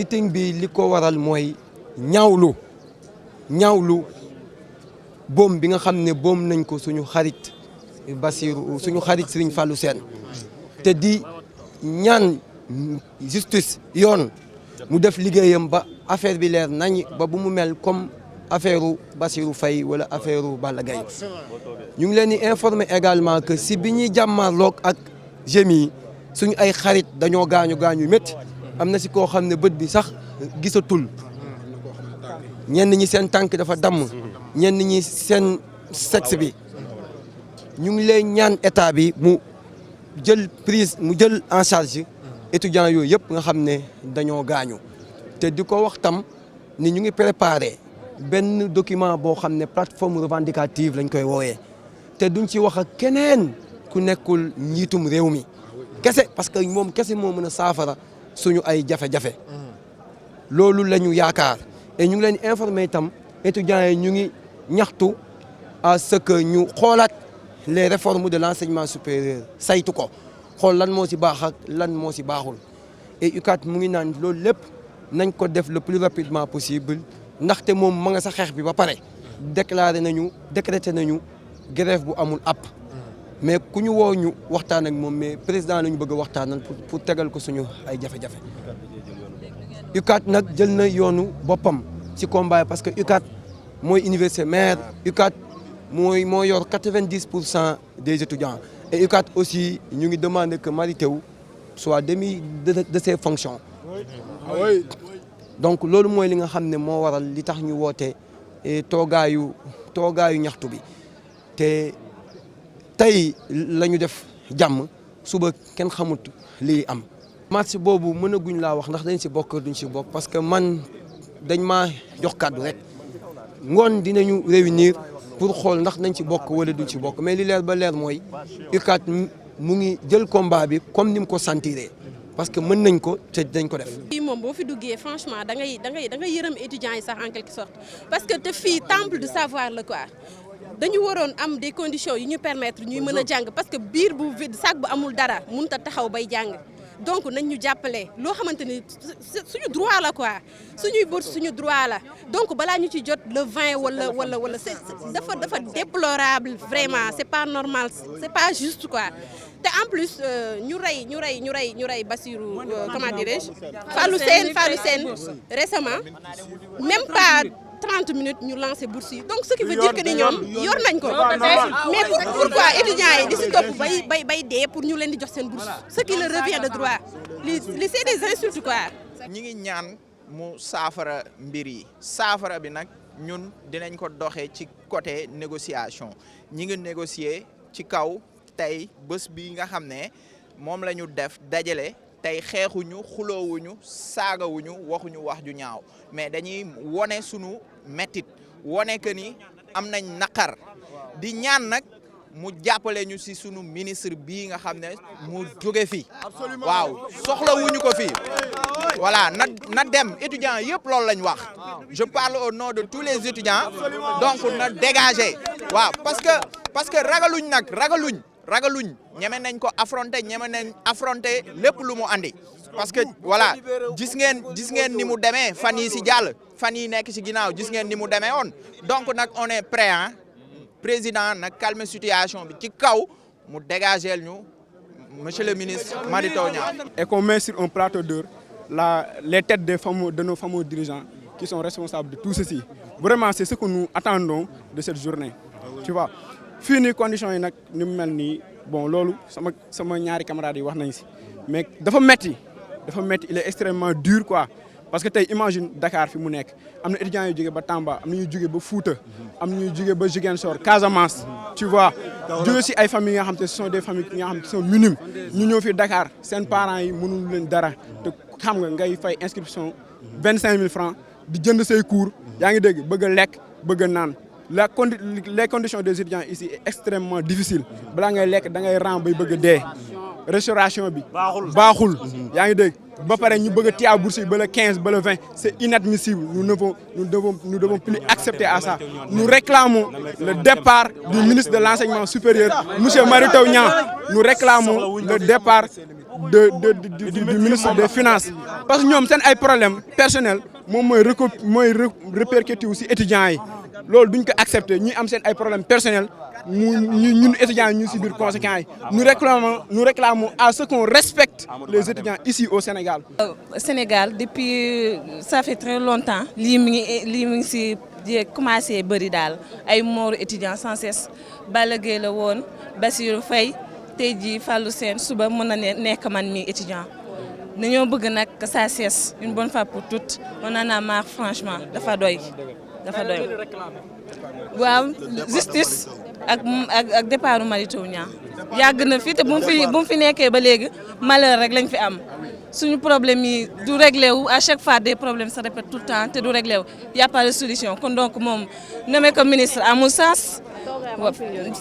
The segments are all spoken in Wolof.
meeting bi li ko waral mooy ñaawlu boom bi nga xam ne boom nañ ko suñu xarit Bassirou suñu xarit Serigne Fallou Sène te di ñaan justice yoon mu def liggéeyam ba affaire bi leer nañ ba bu mu mel comme affaire Bassirou Faye wala affaire Balla Gaye ñu ngi leen di informer également que si bi ñuy jàmmarloog ak GMI suñu ay xarit dañoo gaañu métti am na si koo xam ne bët bi sax gisatul ñenn ñi seen tànk dafa damm ñenn ñi seen sexe bi ñu ngi lay ñaan état bi mu jël en charge étudiants yooyu yëpp nga xam ne dañoo gaañu te di ko wax tam ni ñu ngi préparé benn document boo xam ne plateforme revendicative lañ koy woowee te duñ ci wax ak keneen ku nekkul njiitum réew mi kese parce que moom kese moo mën a saafara suñu ay jafe-jafe loolu la ñu yaakaar et ñu ngi leen informer itam étudiants yi ñu ngi ñaxtu à ce que ñu xoolaat les réformes de l'enseignement supérieur saytu ko xool lan moo ci baax ak lan moo ci baaxul et UCAD mu ngi naan loolu lépp nañ ko def le plus rapidement possible ndaxte moom ma nga sa xeex bi ba pare décrété nañu grève bu amul app mais ku ñu woo ñu waxtaan ak moom mais président la ñu bëgg a waxtaanal pour tegal ko suñu ay jafe-jafe UCAD nag jël na yoonu boppam ci combat parce que UCAD mooy université mère UCAD moo yor 90% des étudiants et UCAD aussi ñu ngi demander que Mary Teuw soit démis de ses fonctions donc loolu mooy li nga xam ne moo waral li tax ñu woote toogaayu ñaxtu bi te tey la ñu def jàmm suba kenn xamut lii am. marche boobu mënaguñ laa wax ndax dañ ci bokk duñ ci bokk parce que man dañ maa jox kàddu rek ngoon dinañu réunir pour xool ndax nañ ci bokk wala duñ ci bokk mais li leer ba leer mooy UCAD mu ngi jël combat bi comme ni mu ko sentiree parce que mën nañ ko te dañ ko def. fii moom boo fi duggee franchement da ngay yërëm étudiants yi sax en quelque sorte parce que te fii temple de savoir la quoi. dañu waroon am des conditions yu ñu permettre ñuy mën a jàng parce que biir bu vide sac bu amul dara mënut a taxaw bay jàng donc nañ ñu jàppale loo xamante ni suñu droit la quoi suñuy bourse suñu droit la donc balaa ñu ci jot le 20 wala c'est dafa déplorable vraiment c'est pas normal c'est pas juste quoi te en plus ñu rey Bassirou comment dirais-je Fallou Sène récemment même pas 30 minutes ñu lancé bourse yi donc ce qui veut dire que ni ñoom yor nañ ko mais pourquoi étudiants yi di si topp bay dee pour ñu leen di jox seen bourse ce qui leur revient de droit li c'est des insultes quoi. ñi ngi ñaan mu saafara mbir yi saafara bi nag ñun dinañ ko doxee ci côté négociation ñi ngi négocier ci kaw tey bés bi nga xam ne moom la ñu def dajale. tey xeexuñu xuloowuñu saagawuñu waxuñu wax ju ñaaw mais dañuy wone sunu mettit wone que ni am nañ naqar di ñaan nag mu jàppale ñu si sunu ministre bii nga xam ne mu jóge fi waaw soxlawuñu ko fii voilà na dem étudiants yëpp loolu lañ wax je parle au nom de tous les étudiants donc na dégager waaw parce que ragaluñ ñeme nañ ko affronter lépp lu mu andi parce que voilà gis ngeen ni mu demee fan yi si jàll fan yi nekk si ginnaaw gis ngeen ni mu demee woon donc nag on est prêt hein président nag calmer situation bi ci kaw mu dégager ñu monsieur le ministre Mary Teuw Niane et qu'on met sur un plateau d'or les têtes de nos fameux dirigeants qui sont responsables de tout ceci vraiment c'est ce que nous attendons de cette journée tu vois fii nii conditions yi nag ni mu mel nii bon loolu sama ñaari camarades yi wax nañ si mais dafa metti il est extrêmement dur quoi parce que tey imagine Dakar fi mu nekk am na étudiants yu jógee ba Tamba am na ñuy jógee ba Fouta am na ñuy jógee ba Ziguinchor Casamance tu vois jógee si ay familles nga xam te ce sont des familles nga xam te sont minimes ñu ñëw fi Dakar seen parents yi mënul leen dara te xam nga ngay fay inscription 25 000 francs di jënd say cours yaa ngi dégg bëgg a lekk bëgg a naan les conditions des étudiants ici est extrêmement difficile balaa ngay lekk da ngay ran bay bëgg a dee restauration bi baaxul yaa ngi dégg ba pare ñu bëgg a téye bourse yi ba le 15 ba le 20 c'est inadmissible nous devons plus accepter à ça nous réclamons le départ du ministre de l'enseignement supérieur monsieur Mary Teuw Niane nous réclamons le départ du ministre des finances parce que ñoom seen ay problème personnel moom mooy répercuté aussi étudiants yi loolu duñ ko accepter ñi am seen ay problème personnel ñun étudiants yi ñu si biir conséquents yi nous réclamons à ce qu'on respecte les étudiants ici au Sénégal. Sénégal depuis ça fait très longtemps lii mi ngi si commencé bëri daal ay mooru étudiants sans cesse Balla Gaye la woon Bassirou Faye tey jii Fallou Sène suba mën na nekk man mi étudiant dañoo bëgg nag que ça cesse une bonne fois pour toutes on en a marre franchement dafa doy. waaw justice ak départ Mary Teuw Niane yàgg na fi te bu mu fi nekkee ba léegi malheur rek lañ fi am suñu problème yi du réglé wu à chaque fois des problèmes se répètent tout le temps te du réglé wu y a pas de solution kon donc moom nommé comme ministre amul sens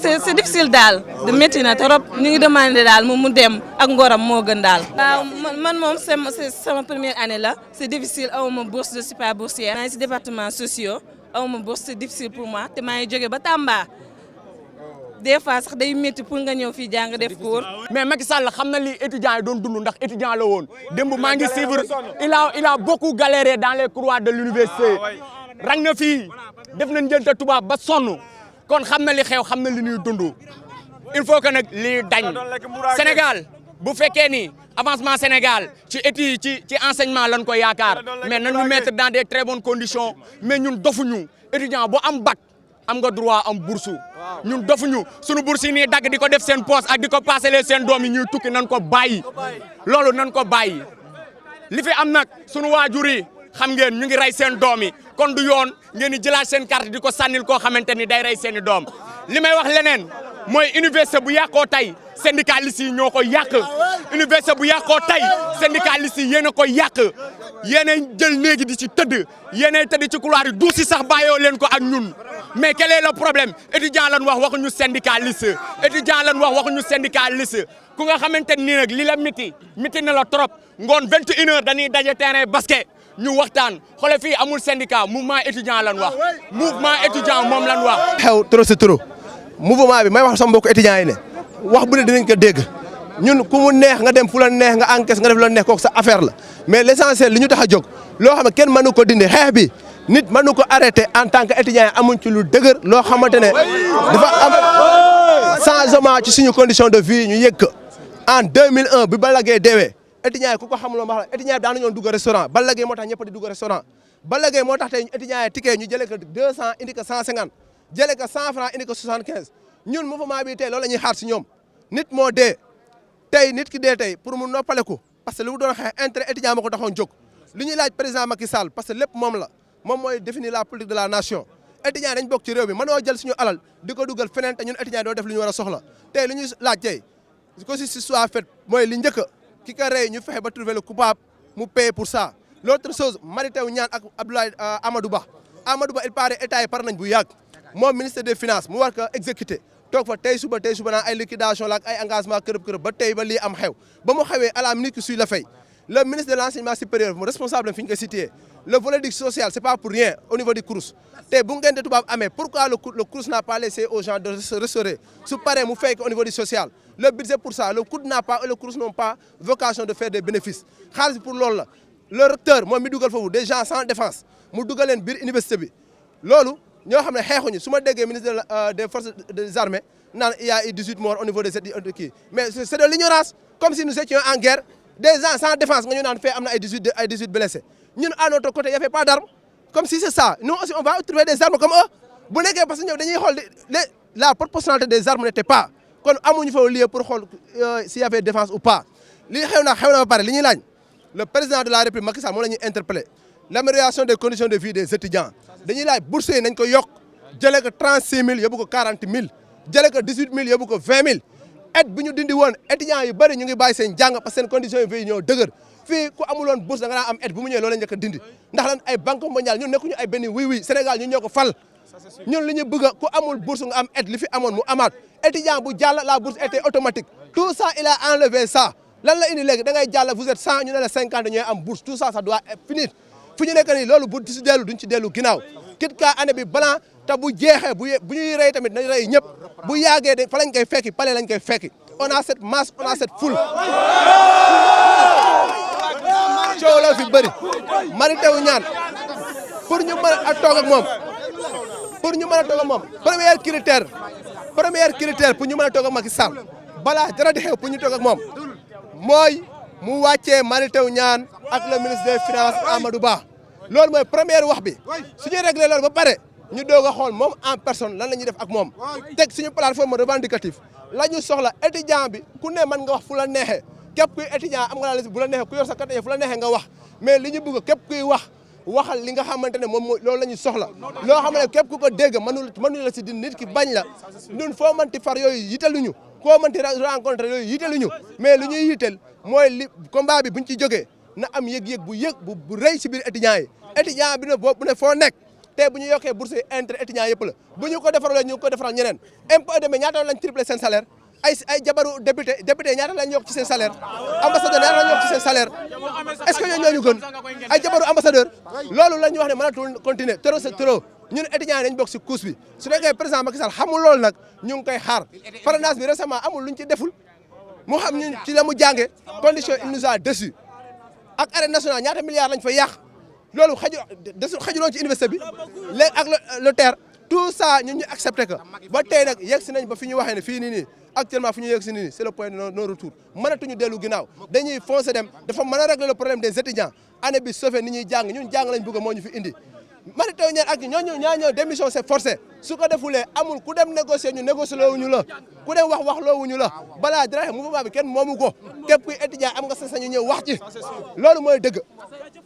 c'est difficile daal de métti na trop ñu ngi demandé daal moom mu dem ak ngoram moo gën daal. waaw man moom c'est sama première année là c'est difficile awma bourse je suis pas boursière. maa ngi si département sociaux awma bourse c'est difficile pour moi te maa ngi jóge ba Tamba. des fois sax day métti pour nga ñëw fii jàng def cours. mais Macky Sall xam na li étudiants yi doon dund ndax étudiant la woon démb maa ngi suivre il a beaucoup galéré dans les couloirs de l'université rang na fii def nañ njënte tubaab ba sonn kon xam na li xew xam na li ñuy dund il faut que nag lii dañ Sénégal bu fekkee ni avancement Sénégal ci études ci enseignement lañ ko yaakaar mais nañu mettre dans des très bonnes conditions mais ñun dofuñu étudiant bu am bac am nga droit am bourse ñun dofuñu suñu bourse yi nii dagg di ko def seen poste ak di ko passer seen doom yi ñuy tukki nan ko bàyyi loolu nan ko bàyyi li fi am nag suñu waajur yi xam ngeen ñu ngi rey seen doom yi kon du yoon ngeen di jëlaat seen carte di ko sànnil koo xamante ni day rey seen i doom li may wax leneen mooy université bu yàqoo tey syndicalistes yi ñoo ko yàq université bu yàqoo tey syndicalistes yi yéen a ko yàq yéenay jël néegi di ci tëdd yéenay tëdd ci couloir yi du si sax bàyyoo leen ko ak ñun mais quel est le problème étudiant lan wax waxuñu syndicaliste étudiant lan wax waxuñu syndicaliste ku nga xamante ni nag li la miti na la trop ngoon 21h dañuy daje terrain basket ñu waxtaan xoolal fii amul syndicat mouvement étudiant lan wax mouvement étudiant moom lan wax. xew trop c'est trop mouvement bi may wax sama mbokku étudiants yi ne wax bu ne dinañ ko dégg ñun ku mu neex nga dem fu la neex nga encaisse nga def la neex kooku sa affaire la mais l'essentiel li ñu tax a jóg loo xam ne kenn mënu ko dindi xeex bi nit mënu ko arrêté en tant que étudiant amuñ ci lu dëgër loo xamante ne dafa am changement ci suñu condition de vie ñu yëg en 2001 bi Balla Gaye deewee étudiants yi ku ko xamuloo ma xam étudiants yi daan nañu dugg restaurant Balla Gaye moo tax ñëpp di dugg restaurant Balla Gaye moo tax tey étudiants yi ticket ñu jëlee ko 200 indi ko 150 jëlee ko 100 francs indi ko 75 ñun mouvement bi tey loolu la ñuy xaar si ñoom nit moo dee tey nit ki dee tey pour mu noppaleku parce que li mu doon xeex intérêt étudiant ma ko taxoon jóg li ñuy laaj président Macky Sall parce que lépp moom la moom mooy définir la politique de la nation étudiants yi dañ bokk ci réew mi mënoo jël suñu alal di ko dugal feneen te ñun étudiants yi doo def li ñu war a soxla tey li ñuy laaj tey que si soit fait mooy li njëkk ki ka rey ñu fexe ba trouver le coupable mu paye pour ça l'autre chose Mary Teuw Niane ak Abdoulaye Amadou Ba il paraît état yi par nañ bu yàgg moom ministre des finances mu war ko exécuter toog fa tey suba naan ay liquidation la ak ay engagement kërëb ba tey ba lii am xew ba mu xewee à la minute qui suit la fay le ministre de l'enseignement supérieur mu responsable fi ñu ko cité le volet du social c'est pas pour rien au niveau du CROUS tey bu ngeen de tubaab amee pourquoi le CROUS n'a pas laissé aux gens de se restaurer su paree mu fay ko au niveau du social le budget pour ça le CROUS n'ont pas vocation de faire des bénéfices xaalis pour loolu la le recteur moom mi dugal foofu des gens sans défense mu dugal leen biir université bi loolu ñoo xam ne xeexuñu su ma déggee ministre des forces des armées naan il y a eu 18 morts au niveau de cette kii mais c'est de l'ignorance comme si nous étions en guerre des gens sans défense nga ñu naan fee am na ay 18 blessés ñun à notre côté y avait pas d'armes comme si c'est ça nous aussi on va trouver des armes comme eux bu nekkee parce que ñoom dañuy xool la proportionnalité des armes n'était pas kon amuñu fa lieu pour xool s'il y avait défense ou pas li xew na ba pare li ñuy laaj le président de la République Macky Sall moo la ñuy interpeller l'amélioration des conditions de vie des étudiants dañuy laaj bourse yi nañ ko yokk jëlee ko 36 000 yóbbu ko 40 000 jëlee ko 18 000 yóbbu ko 20 000 aide bi ñu dindi woon étudiants yu bëri ñu ngi bàyyi seen jàng parce que seen conditions de vie ñoo dëgër fii ku amuloon bourse da nga daan am aide bu mu ñëwee loolu la njëkk a dindi ndax lan ay banque mondiale ñun nekkuñu ay benn oui Sénégal ñun ñoo ko fal ñun li ñu bëgg ku amul bourse nga am aide li fi amoon mu amaat étudiant bu jàll la bourse était automatique tout ça il a enlevé ça lan la indi léegi da ngay jàll vous êtes 100 ñu ne la 50 ñooy am bourse tout ça ça doit finir fu ñu nekk nii loolu bu ci dellu duñ ci dellu ginnaaw kit ka année bi blanc te bu jeexee bu ñuy rey tamit nañ rey ñëpp bu yàggee fa lañ koy fekki pale lañ koy fekki on a cette masse on a cette foule coow la fi bëri Mary Teuw Niane pour ñu mën a toog ak moom premier critère pour ñu mën a toog ak Macky Sall balaa dara di xew pour ñu toog ak moom mooy mu wàccee Mary Teuw Niane ak le ministre des finances Amadou Ba loolu mooy première wax bi su ñuy réglé loolu ba pare ñu doog a xool moom en personne lan la ñuy def ak moom teg suñu plateforme revendicative la ñu soxla étudiant bi ku ne mën nga wax fu la neexee képp kuy étudiant am nga la liste bu la neexee ku yor sa carte fu la neexee nga wax mais li ñu bëgg képp kuy waxal li nga xamante ne moom mooy loolu la ñu soxla loo xam ne képp ku ko dégg mënu la si di nit ki bañ la ñun foo mënti far yooyu yitaluñu koo mënti rencontré yooyu yitaluñu mais li ñuy yital mooy li combat bi buñ ci jógee na am yëg-yëg bu rëy si biir étudiants yi étudiant bi ne bu ne foo nekk te bu ñu yokkee bourse intérêt étudiant yëpp la bu ñu ko defaree ñu ko defaral ñeneen impôt demee ñaata lañ triplé seen salaire ay jabaru député ñaata lañ yokk ci seen salaire ambassadeur ñaata lañ yokk ci seen salaire est-ce que ñooñu gën ay jabaru ambassadeur loolu la ñuy wax ne mënatul continuer trop c'est trop ñun étudiants yi dañ bokk si course bi su nekkee président Macky Sall xamul loolu nag ñu ngi koy xaar parrainage bi récemment amul luñ ci deful mu xam ñun ci la mu jànge condition il nous a déçu ak arène nationale ñaata milliards lañ fa yàq loolu xajuloon ci université bi léegi ak le terre tout ça ñun ñu accepté que ba tey nag yegg si nañ ba fi ñu waxee ne fii nii actuellement fi ñu yegg si nii c'est le point de non retour mënatuñu dellu ginnaaw dañuy foncer dem dafa mën a régler le problème des étudiants année bi sauvé ni ñuy jàng ñun jàng lañ bëgg moo ñu fi indi Mary Teuw Niane ak ñoo démission c'est forcé su ko defulee amul ku dem négocier ñu négocier loowuñu la ku dem wax loowuñu la balaa dara mouvement bi kenn moomu ko képp kuy étudiant am nga sañ-sañu ñëw wax ci loolu mooy dëgg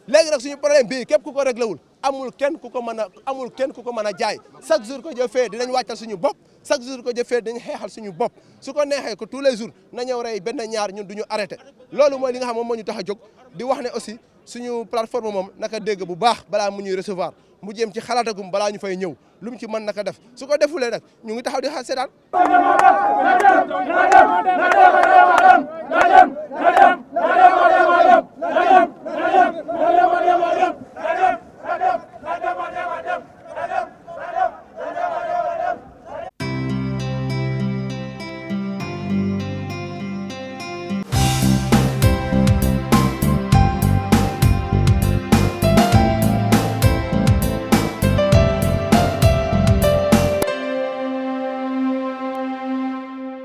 léegi nag suñu problème bii képp ku ko réglé wul amul kenn ku ko mën a jaay chaque jour ko jëfee dinañ wàccal suñu bopp chaque jour ko jëfee dañu xeexal suñu bopp su ko neexee ko tous les jours na ñëw rey benn ñaar ñun duñu arrêté loolu mooy li nga xam moom moo ñu tax a jóg di wax ne aussi suñu plateforme moom naka dégg bu baax balaa mu ñuy recevoir mu jéem ci xalaatagum balaa ñu fay ñëw lu mu ci mën naka def su ko defulee nag ñu ngi taxaw di xaar seetaan